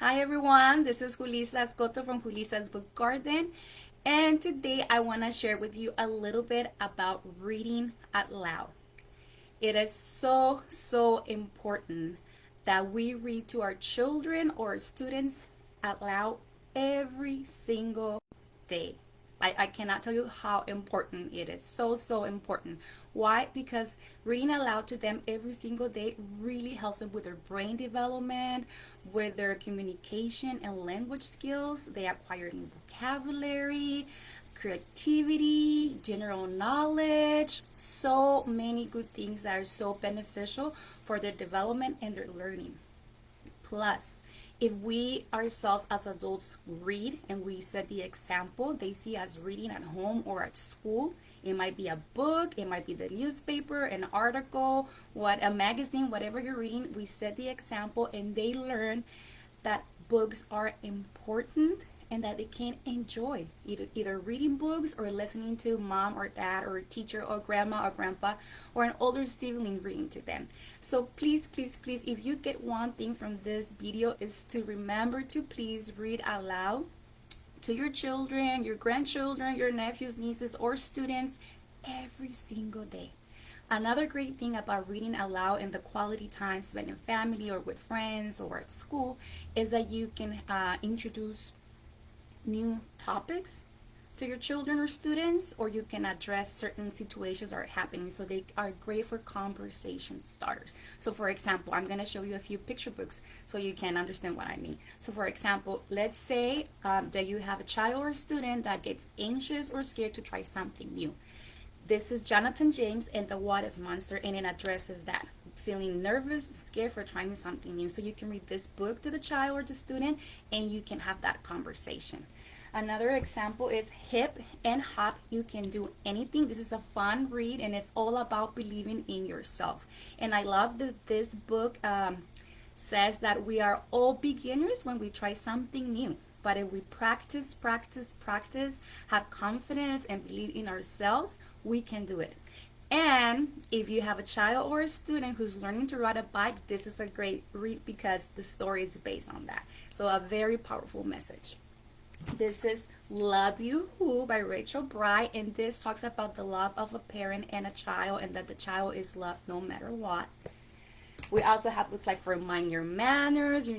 Hi everyone, this is Julissa Escoto from Julissa's Book Garden, and today I want to share with you a little bit about reading out loud. It is so important that we read to our children or students out loud every single day. I cannot tell you how important it is. So important. Why? Because reading aloud to them every single day really helps them with their brain development, with their communication and language skills. They acquire new vocabulary, creativity, general knowledge, so many good things that are so beneficial for their development and their learning. Plus, if we ourselves as adults read and we set the example, they see us reading at home or at school. It might be a book, it might be the newspaper, an article, a magazine, whatever you're reading. We set the example and they learn that books are important and that they can enjoy either reading books or listening to mom or dad or teacher or grandma or grandpa or an older sibling reading to them. So please, if you get one thing from this video, is to remember to please read aloud to your children, your grandchildren, your nephews, nieces, or students every single day. Another great thing about reading aloud and the quality time spent in family or with friends or at school is that you can introduce new topics to your children or students, or you can address certain situations that are happening, so they are great for conversation starters. So for example, I'm going to show you a few picture books so you can understand what I mean. So for example, let's say that you have a child or a student that gets anxious or scared to try something new. This is Jonathan James and the What If Monster, and it addresses that feeling nervous, scared for trying something new. So you can read this book to the child or the student and you can have that conversation. Another example is Hip and Hop, You Can Do Anything. This is a fun read and it's all about believing in yourself. And I love that this book says that we are all beginners when we try something new. But if we practice, have confidence and believe in ourselves, we can do it. And if you have a child or a student who's learning to ride a bike, this is a great read because the story is based on that. So a very powerful message. This is Love You Who by Rachel Bright, and this talks about the love of a parent and a child, and that the child is loved no matter what. We also have books like for Mind Your Manners.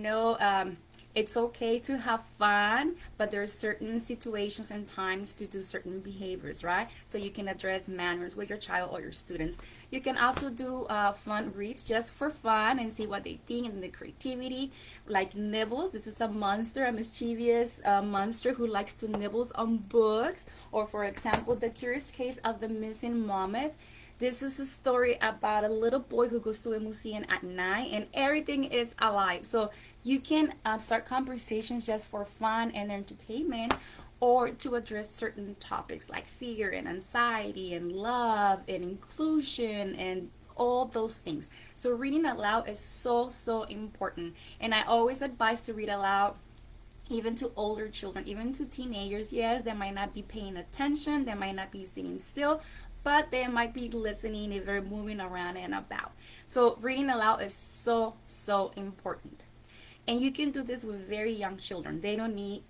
It's okay to have fun, but there are certain situations and times to do certain behaviors, right? So you can address manners with your child or your students. You can also do fun reads just for fun and see what they think and the creativity, like Nibbles. This is a monster, a mischievous monster who likes to nibbles on books. Or for example, The Curious Case of the Missing Mammoth. This is a story about a little boy who goes to a museum at night and everything is alive. So you can start conversations just for fun and entertainment, or to address certain topics like fear and anxiety and love and inclusion and all those things. So reading aloud is so important. And I always advise to read aloud even to older children, even to teenagers. Yes, they might not be paying attention, they might not be sitting still, but they might be listening if they're moving around and about. So reading aloud is so important. And you can do this with very young children. They don't need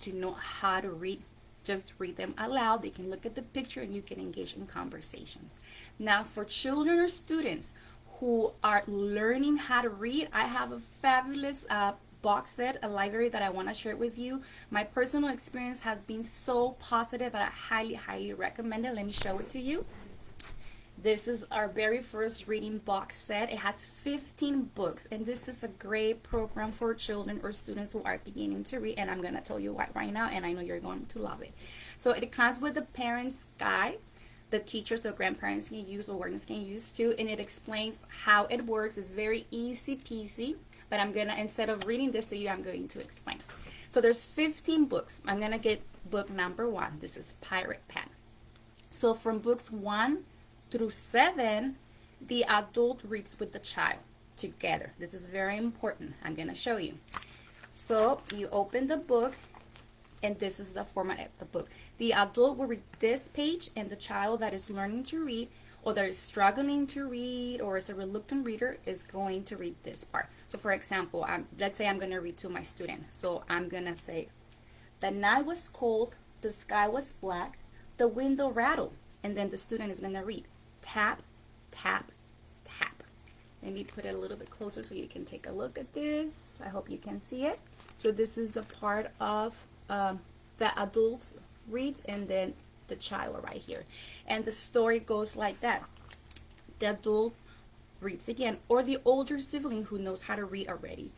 to know how to read. Just read them aloud. They can look at the picture and you can engage in conversations. Now for children or students who are learning how to read, I have a fabulous box set, a library that I want to share with you. My personal experience has been so positive that I highly recommend it. Let me show it to you. This is our very first reading box set. It has 15 books, and this is a great program for children or students who are beginning to read, and I'm going to tell you why right now, and I know you're going to love it. So it comes with the parent's guide. The teachers or grandparents can use, or guardians can use too, and it explains how it works. It's very easy peasy, but instead of reading this to you, I'm going to explain. So there's 15 books. I'm going to get book number 1. This is Pirate Pen. So from books 1 through 7, the adult reads with the child together. This is very important. I'm going to show you. So you open the book, and this is the format of the book. The adult will read this page, and the child that is learning to read or that is struggling to read or is a reluctant reader is going to read this part. So for example, let's say I'm going to read to my student. So I'm going to say, the night was cold, the sky was black, the window rattled. And then the student is going to read, tap, tap, tap. Let me put it a little bit closer so you can take a look at this. I hope you can see it. So this is the part of the adults reads, and then the child right here. And the story goes like that. The adult reads again, or the older sibling who knows how to read already.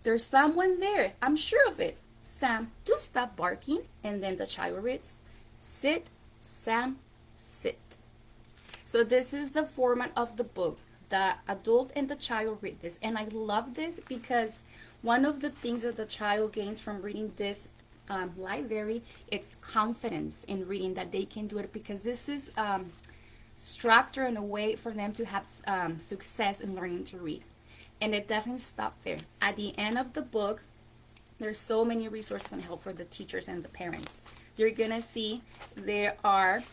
There's someone there, I'm sure of it. Sam, do stop barking. And then the child reads, sit, Sam, sit. So this is the format of the book. The adult and the child read this. And I love this because one of the things that the child gains from reading this library, it's confidence in reading, that they can do it, because this is structured in a way for them to have success in learning to read. And it doesn't stop there. At the end of the book, there's so many resources and help for the teachers and the parents. You're gonna see there are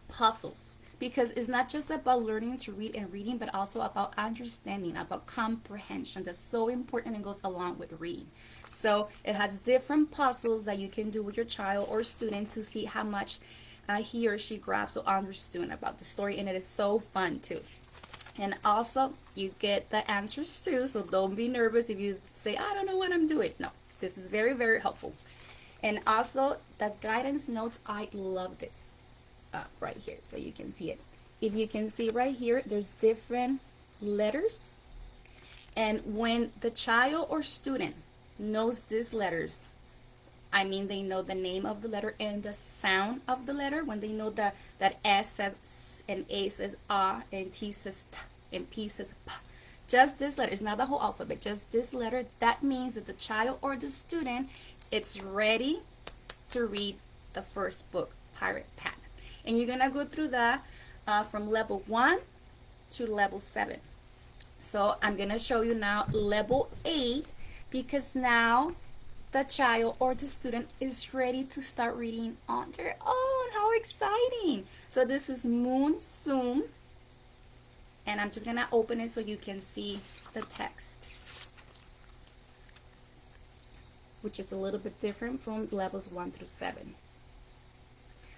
puzzles, because it's not just about learning to read and reading, but also about understanding, about comprehension. That's so important and goes along with reading. So it has different puzzles that you can do with your child or student to see how much he or she grabs or understood about the story, and it is so fun too. And also you get the answers too, so don't be nervous if you say, I don't know what I'm doing. No, this is very, very helpful. And also the guidance notes, I love this right here, so you can see it. If you can see right here, there's different letters, and when the child or student knows these letters, I mean they know the name of the letter and the sound of the letter. When they know that S says S and A says A and T says T and P says P, just this letter, it's not the whole alphabet, just this letter, that means that the child or the student, it's ready to read the first book, Pirate Pat. And you're gonna go through that from level 1 to level 7. So I'm gonna show you now level 8, because now the child or the student is ready to start reading on their own. How exciting! So this is Moon Zoom, and I'm just gonna open it so you can see the text, which is a little bit different from levels 1 through 7.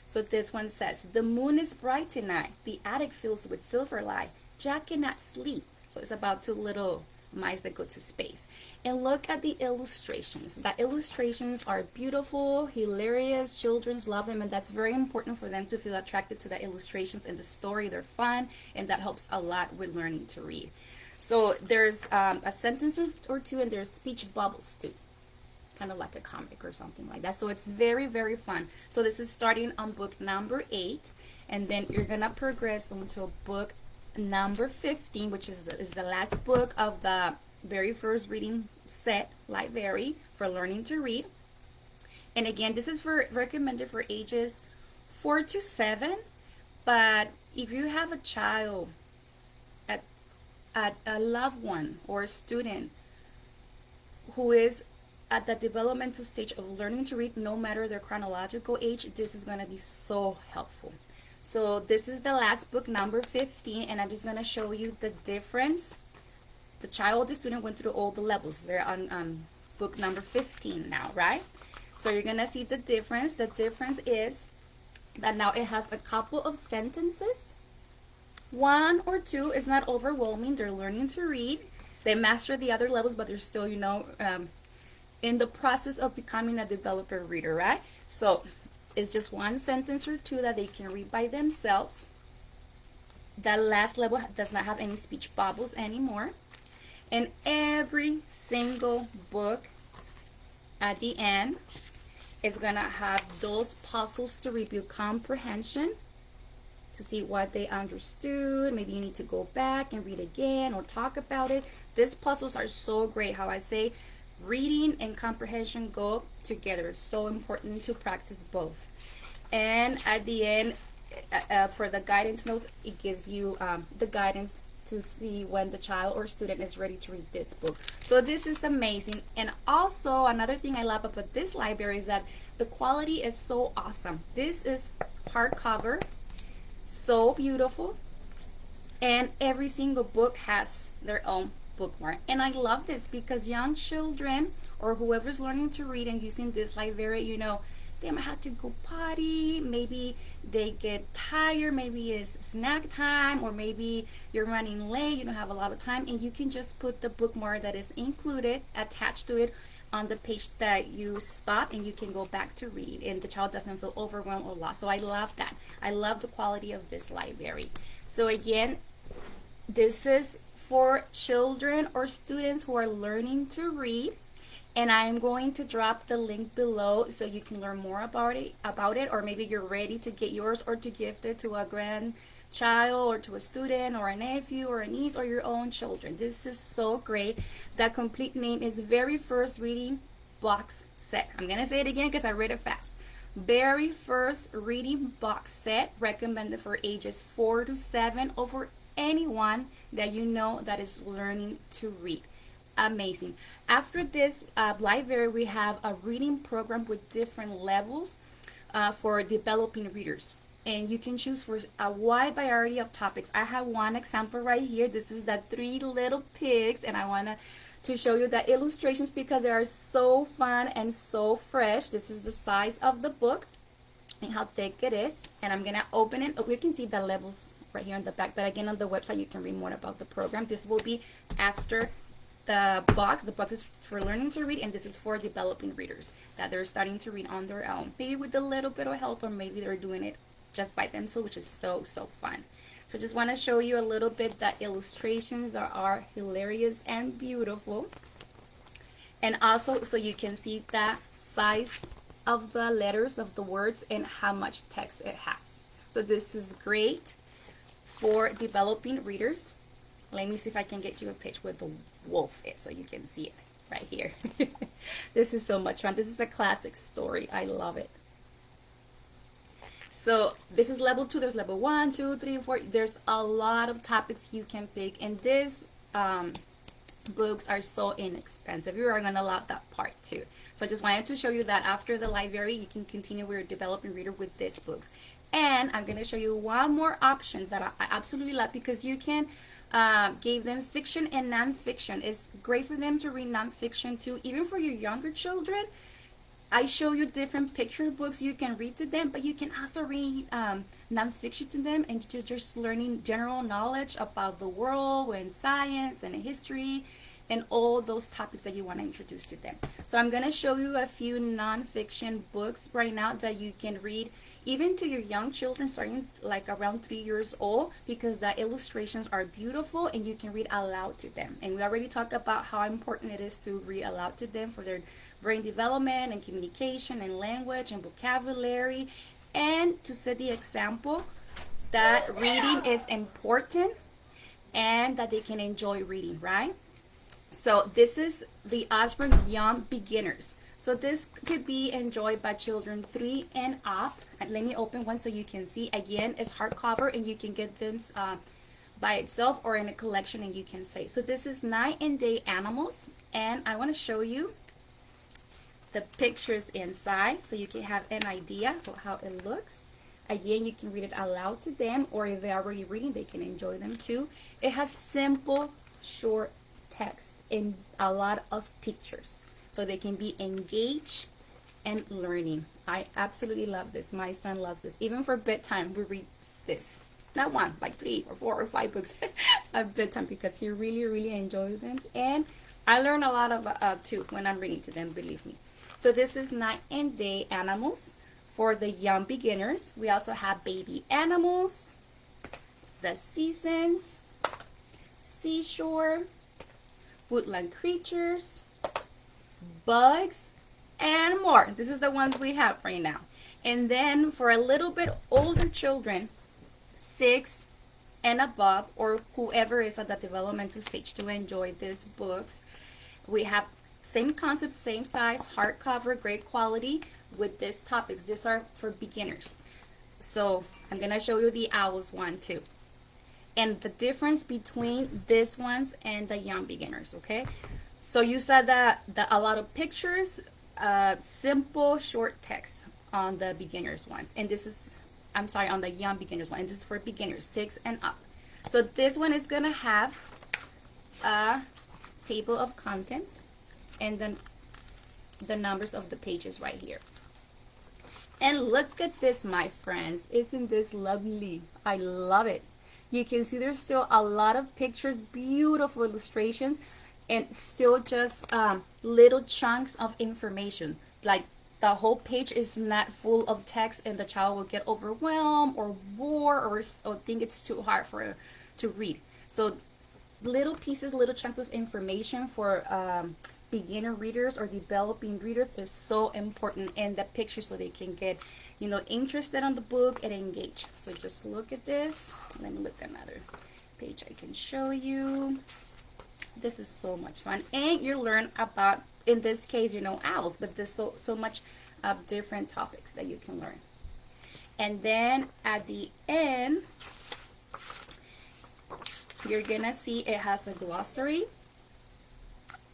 So this one says, the moon is bright tonight. The attic fills with silver light. Jack cannot sleep. So it's about two little mice that go to space. And look at the illustrations. The illustrations are beautiful, hilarious. Children love them, and that's very important for them to feel attracted to the illustrations and the story. They're fun, and that helps a lot with learning to read. So there's a sentence or two, and there's speech bubbles too, kind of like a comic or something like that. So it's very, very fun. So this is starting on book number 8, and then you're gonna progress into book number 15, which is the last book of the very first reading set library for learning to read. And again, this is recommended for ages 4 to 7, but if you have a child, a loved one or a student who is at the developmental stage of learning to read, no matter their chronological age, this is going to be so helpful. So this is the last book, number 15, and I'm just going to show you the difference. The child or the student went through all the levels. They're on book number 15 now, right? So you're going to see the difference. The difference is that now it has a couple of sentences. 1 or 2 is not overwhelming. They're learning to read. They master the other levels, but they're still, you know, in the process of becoming a developer reader, right? So it's just 1 sentence or 2 that they can read by themselves. The last level does not have any speech bubbles anymore. And every single book at the end is gonna have those puzzles to review comprehension, to see what they understood. Maybe you need to go back and read again or talk about it. These puzzles are so great. How I say, reading and comprehension go together. It's so important to practice both. And at the end, for the guidance notes, it gives you the guidance to see when the child or student is ready to read this book. So this is amazing. And also another thing I love about this library is that the quality is so awesome. This is hardcover, so beautiful. And every single book has their own bookmark. And I love this because young children or whoever's learning to read and using this library, they might have to go potty, maybe they get tired, maybe it's snack time, or maybe you're running late, you don't have a lot of time, and you can just put the bookmark that is included attached to it on the page that you stop, and you can go back to reading, and the child doesn't feel overwhelmed or lost. So I love that. I love the quality of this library. So again, this is for children or students who are learning to read, and I'm going to drop the link below so you can learn more about it, or maybe you're ready to get yours or to gift it to a grandchild or to a student or a nephew or a niece or your own children. This is so great. The complete name is Very First Reading Box Set. I'm gonna say it again because I read it fast. Very First Reading Box Set, recommended for ages 4 to 7 or for anyone that you know that is learning to read. Amazing. After this library, we have a reading program with different levels for developing readers, and you can choose for a wide variety of topics. I have one example right here. This is the Three Little Pigs, and I want to show you the illustrations because they are so fun and so fresh. This is the size of the book and how thick it is, and I'm gonna open it. You can see the levels right here on the back, but again, on the website you can read more about the program. This will be after the box is for learning to read, and this is for developing readers that they're starting to read on their own, maybe with a little bit of help, or maybe they're doing it just by themselves, which is so fun. So just want to show you a little bit the illustrations that are hilarious and beautiful, and also so you can see the size of the letters of the words and how much text it has. So this is great for developing readers. Let me see if I can get you a page where the wolf is so you can see it right here. This is so much fun. This is a classic story. I love it. So this is level 2. There's level 1, 2, 3, 4. There's a lot of topics you can pick, and these books are so inexpensive. You are going to love that part too. So I just wanted to show you that after the library, you can continue with your developing reader with these books. And I'm going to show you one more option that I absolutely love, because you can give them fiction and nonfiction. It's great for them to read nonfiction too, even for your younger children. I show you different picture books you can read to them, but you can also read nonfiction to them, and just learning general knowledge about the world and science and history and all those topics that you want to introduce to them. So I'm going to show you a few nonfiction books right now that you can read even to your young children, starting like around 3 years old, because the illustrations are beautiful and you can read aloud to them. And we already talked about how important it is to read aloud to them for their brain development and communication and language and vocabulary, and to set the example that reading is important and that they can enjoy reading, right? So this is the Usborne Young Beginners. So this could be enjoyed by children 3 and up. And let me open one so you can see. Again, it's hardcover, and you can get them by itself or in a collection, and you can save. So this is Night and Day Animals, and I want to show you the pictures inside so you can have an idea of how it looks. Again, you can read it aloud to them, or if they're already reading, they can enjoy them too. It has simple, short text and a lot of pictures, so they can be engaged and learning. I absolutely love this. My son loves this. Even for bedtime, we read this. Not one, like 3 or 4 or 5 books at bedtime, because he really enjoys them. And I learn a lot of too when I'm reading to them, believe me. So this is Night and Day Animals for the young beginners. We also have Baby Animals, The Seasons, Seashore, Woodland Creatures, Bugs, and more. This is the ones we have right now. And then for a little bit older children, 6 and above, or whoever is at the developmental stage to enjoy these books, we have same concept, same size, hardcover, great quality with these topics. These are for beginners. So I'm gonna show you the Owls one too, and the difference between these ones and the young beginners. Okay, so you saw that a lot of pictures, simple short text on the beginners one, and this is, I'm sorry, on the young beginners one, and this is for beginners 6 and up. So this one is gonna have a table of contents and then the numbers of the pages right here. And look at this, my friends. Isn't this lovely? I love it. You can see there's still a lot of pictures, beautiful illustrations, and still just little chunks of information. Like the whole page is not full of text and the child will get overwhelmed or bored or think it's too hard for her to read. So little pieces, little chunks of information for beginner readers or developing readers is so important, and the pictures so they can get, you know, interested on the book and engage. So just look at this. Let me look at another page I can show you. This is so much fun, and you learn about, in this case, you know, owls, but there's so much different topics that you can learn. And then at the end, you're gonna see it has a glossary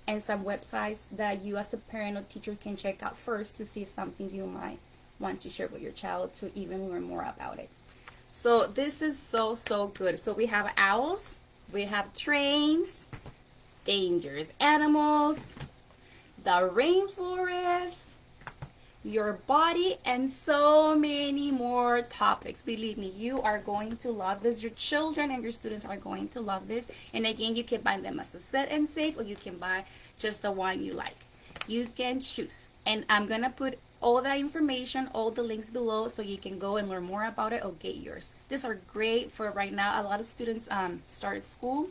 and some websites that you as a parent or teacher can check out first to see if something you might want to share with your child to even learn more about it. So this is so good. So we have owls, we have trains, dangerous animals, the rainforest, your body, and so many more topics. Believe me, you are going to love this. Your children and your students are going to love this. And again, you can buy them as a set and save, or you can buy just the one you like. You can choose. And I'm gonna put all that information, all the links below, so you can go and learn more about it or get yours. These are great for right now. A lot of students started school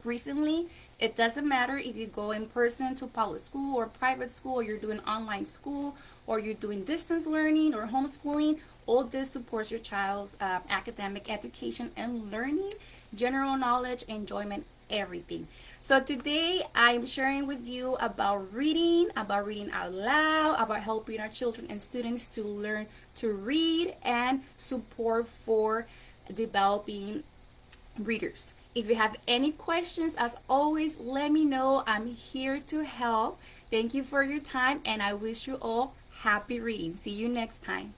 recently. It doesn't matter if you go in person to public school or private school, or you're doing online school, or you're doing distance learning or homeschooling. All this supports your child's academic education and learning, general knowledge, enjoyment, everything. So today I'm sharing with you about reading out loud, about helping our children and students to learn to read, and support for developing readers. If you have any questions, as always, let me know. I'm here to help. Thank you for your time, and I wish you all happy reading. See you next time.